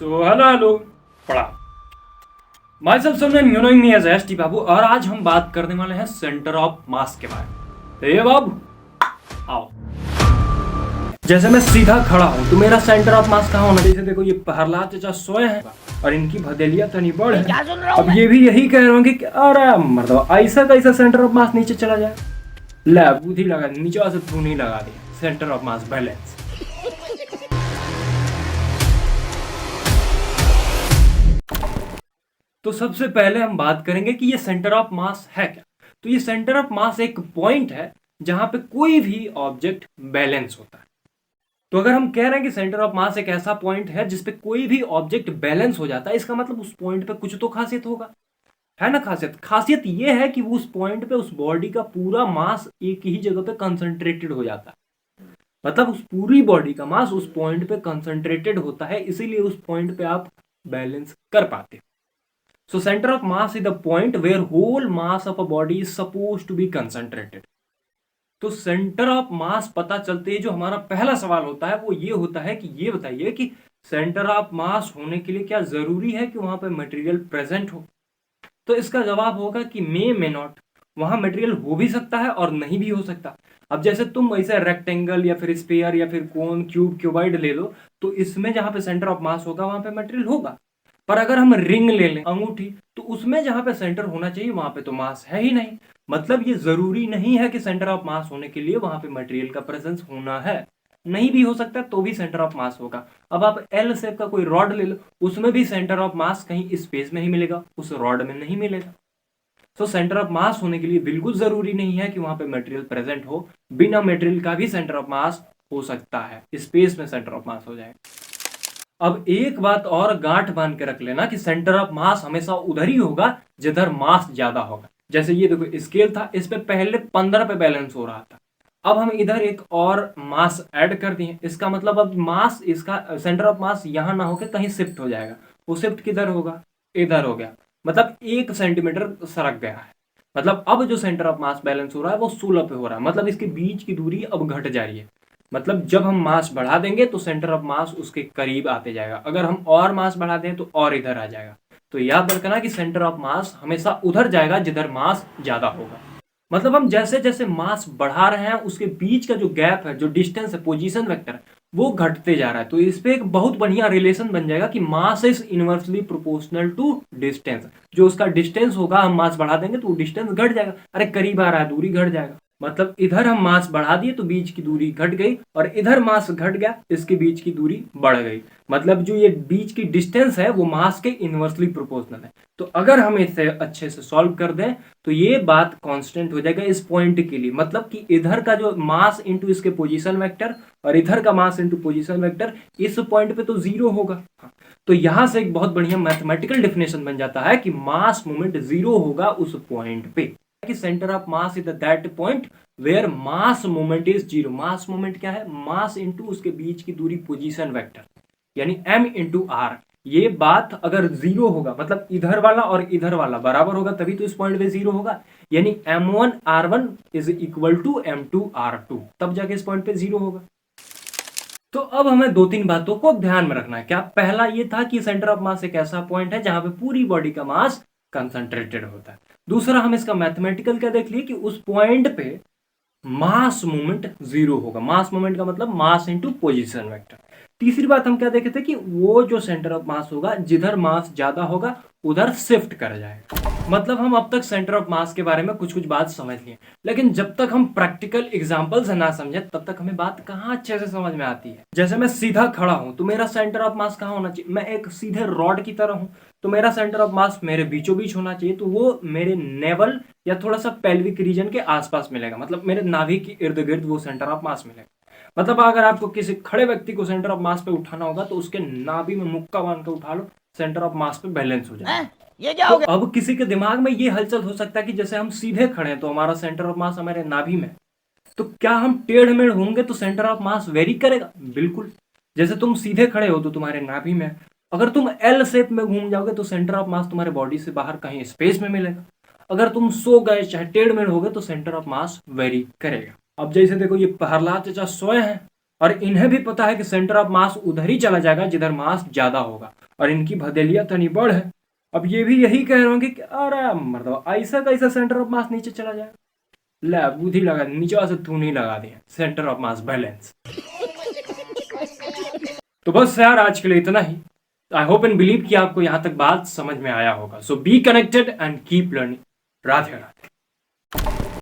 सो hello पढ़ा myself Soman you knowing me as S T Babu. और आज हम बात करने वाले हैं सेंटर ऑफ मास के बारे में। तो ये बाबू आओ, जैसे मैं सीधा खड़ा हूं तो मेरा सेंटर ऑफ मास कहाँ होना चाहिए? देखो ये प्रहलाद चाचा सोए हैं और इनकी भदेलिया तनी बड़ है। अब ये भी यही कह रहे होंगे कि अरे मर्दो ऐसा कैसा सेंटर ऑफ मास नीचे चला जाए। ले बुद्धि लगा दी, नीचे से तू नहीं लगा दिया। Centre of mass balance. तो सबसे पहले हम बात करेंगे कि ये सेंटर ऑफ मास है क्या। तो ये सेंटर ऑफ मास एक पॉइंट है जहां पे कोई भी ऑब्जेक्ट बैलेंस होता है। तो अगर हम कह रहे हैं कि सेंटर ऑफ मास एक ऐसा पॉइंट है जिसपे कोई भी ऑब्जेक्ट बैलेंस हो जाता है, इसका मतलब उस पॉइंट पे कुछ तो खासियत होगा, है ना। खासियत ये है कि वो उस पॉइंट पे उस बॉडी का पूरा मास एक ही जगह पे कंसंट्रेटेड हो जाता है। मतलब उस पूरी बॉडी का मास उस पॉइंट पे कंसंट्रेटेड होता है, इसीलिए उस पॉइंट पे आप बैलेंस कर पाते हो। So center of mass is the point where whole mass of a body is supposed to be concentrated. तो सेंटर ऑफ मास पता चलते ही जो हमारा पहला सवाल होता है वो ये होता है कि ये बताइए कि सेंटर ऑफ मास होने के लिए क्या जरूरी है कि वहां पे मटेरियल प्रेजेंट हो? तो इसका जवाब होगा कि मे नॉट। वहां मटेरियल हो भी सकता है और नहीं भी हो सकता। अब जैसे तुम वैसे रेक्टेंगल या फिर स्फीयर या फिर कोन, क्यूब, क्यूबॉइड ले लो, तो इसमें जहां पे सेंटर ऑफ मास होगा वहां पे मटेरियल होगा। पर अगर हम रिंग ले लें, अंगूठी, तो उसमें जहां पे सेंटर होना चाहिए वहां पे तो मास है ही नहीं। मतलब ये जरूरी नहीं है कि सेंटर ऑफ मास होने के लिए वहां पे मटेरियल का प्रेजेंस होना है। नहीं भी हो सकता तो भी सेंटर ऑफ मास होगा। अब आप एल शेप का कोई रॉड ले लो, उसमें भी सेंटर ऑफ मास कहीं स्पेस में ही मिलेगा, उस रॉड में नहीं मिलेगा। तो सेंटर ऑफ मास होने के लिए बिल्कुल जरूरी नहीं है कि वहां पे मटेरियल प्रेजेंट हो। बिना मटेरियल का भी सेंटर ऑफ मास हो सकता है, स्पेस में सेंटर ऑफ मास हो जाए। अब एक बात और गांठ बांध के रख लेना कि सेंटर ऑफ मास हमेशा उधर ही होगा जिधर मास ज्यादा होगा। जैसे ये देखो स्केल था, इस पे पहले 15 पे बैलेंस हो रहा था। अब हम इधर एक और मास ऐड कर दिए, इसका मतलब अब मास, इसका सेंटर ऑफ मास यहां ना होकर कहीं शिफ्ट हो जाएगा। वो शिफ्ट किधर होगा? इधर हो गया। मतलब 1 सेंटीमीटर सरक गया है। मतलब अब जो सेंटर ऑफ मास बैलेंस हो रहा है वो 16 पे हो रहा है। मतलब इसके बीच की दूरी अब घट जा रही है। मतलब जब हम मास बढ़ा देंगे तो सेंटर ऑफ मास उसके करीब आते जाएगा। अगर हम और मास बढ़ा दें तो और इधर आ जाएगा। तो याद रखना कि सेंटर ऑफ मास हमेशा उधर जाएगा जिधर मास ज्यादा होगा। मतलब हम जैसे जैसे मास बढ़ा रहे हैं उसके बीच का जो गैप है, जो डिस्टेंस है, पोजीशन वेक्टर, वो घटते जा रहा है। तो इस पे एक बहुत बढ़िया रिलेशन बन जाएगा कि mass is inversely proportional to distance. जो उसका डिस्टेंस होगा, हम मास बढ़ा देंगे तो वो डिस्टेंस घट जाएगा। अरे करीब आ रहा है, दूरी घट जाएगा। मतलब इधर हम मास बढ़ा दिए तो बीच की दूरी घट गई, और इधर मास घट गया, इसके बीच की दूरी बढ़ गई। मतलब जो ये बीच की डिस्टेंस है वो मास के इनवर्सली प्रोपोर्शनल है। तो अगर हम इसे अच्छे से सॉल्व कर दें तो ये बात कांस्टेंट हो जाएगा इस पॉइंट के लिए। मतलब कि इधर का जो मास इंटू इसके पोजीशन वेक्टर और इधर का मास इंटू पोजीशन वेक्टर, इस पॉइंट पे तो जीरो होगा। तो यहां से एक बहुत बढ़िया मैथमेटिकल डेफिनेशन बन जाता है कि मास मोमेंट जीरो होगा उस पॉइंट पे। कि center of mass is that point where mass moment is zero. Mass moment क्या है? मास इंटू उसके बीच की दूरी पोजीशन वेक्टर, यानी m इंटू आर। ये बात अगर जीरो होगा, मतलब इधर वाला और इधर वाला बराबर होगा, तभी तो इस पॉइंट पे जीरो होगा। यानी m1 r1 is equal to m2 r2, तब जाके इस पॉइंट पे जीरो होगा। तो अब हमें 2-3 बातों को ध्यान में रखना है। क्या? पहला ये था कि सेंटर ऑफ मास एक ऐसा पॉइंट है जहां पे पूरी बॉडी का मास कंसंट्रेटेड होता है। दूसरा, हम इसका मैथमेटिकल क्या देख लिए कि उस पॉइंट पे मास मोमेंट जीरो होगा। मास मोमेंट का मतलब मास इंटू पोजीशन वेक्टर। तीसरी बात हम क्या देखे थे कि वो जो सेंटर ऑफ मास होगा, जिधर मास ज्यादा होगा उधर शिफ्ट कर जाएगा। मतलब हम अब तक सेंटर ऑफ मास के बारे में कुछ कुछ बात समझ लिए, लेकिन जब तक हम प्रैक्टिकल एग्जांपल से ना समझे तब तक हमें बात कहाँ अच्छे से समझ में आती है। जैसे मैं सीधा खड़ा हूं तो मेरा सेंटर ऑफ मास कहाँ होना चाहिए? मैं एक सीधे रॉड की तरह हूं, तो मेरा सेंटर ऑफ मास मेरे बीचों बीच होना चाहिए। तो वो मेरे नेवल या थोड़ा सा पेल्विक रीजन के आसपास मिलेगा। मतलब मेरे नाभि के इर्द गिर्द वो सेंटर ऑफ मास मिलेगा। मतलब अगर आपको किसी खड़े व्यक्ति को सेंटर ऑफ मास पे उठाना होगा तो उसके नाभि में मुक्का बांध के उठा लो, सेंटर ऑफ मास पे बैलेंस हो जाए। ये क्या तो हो गया? अब किसी के दिमाग में ये हलचल हो सकता है कि जैसे हम सीधे खड़े हैं तो हमारा सेंटर ऑफ मास हमारे नाभि में, तो क्या हम टेढ़ मेढ़ होंगे तो सेंटर ऑफ मास वेरी करेगा? बिल्कुल। जैसे तुम सीधे खड़े हो तो तुम्हारे नाभि में, अगर तुम एल शेप में घूम जाओगे तो सेंटर ऑफ मास तुम्हारे बॉडी से बाहर कहीं स्पेस में मिलेगा। अगर तुम सो गए, चाहे टेढ़ मेढ़ हो गए, तो सेंटर ऑफ मास वेरी करेगा। अब जैसे देखो ये प्रहलाद चाचा सोए हैं और इन्हें भी पता है कि सेंटर ऑफ मास उधर ही चला जाएगा जिधर मास ज्यादा होगा, और इनकी भदेलिया तनी बड़ है। अब ये भी यही कह रहे होंगे कि अरे मतलब ऐसा कैसा सेंटर ऑफ मास नीचे चला जाएगा, ले बुद्धि लगा नीचे से तू नहीं लगा दिया सेंटर ऑफ मास बैलेंस। तो बस यार आज के लिए इतना ही। आई होप एंड बिलीव कि आपको यहां तक बात समझ में आया होगा। So be connected and keep learning. Radhe Radhe.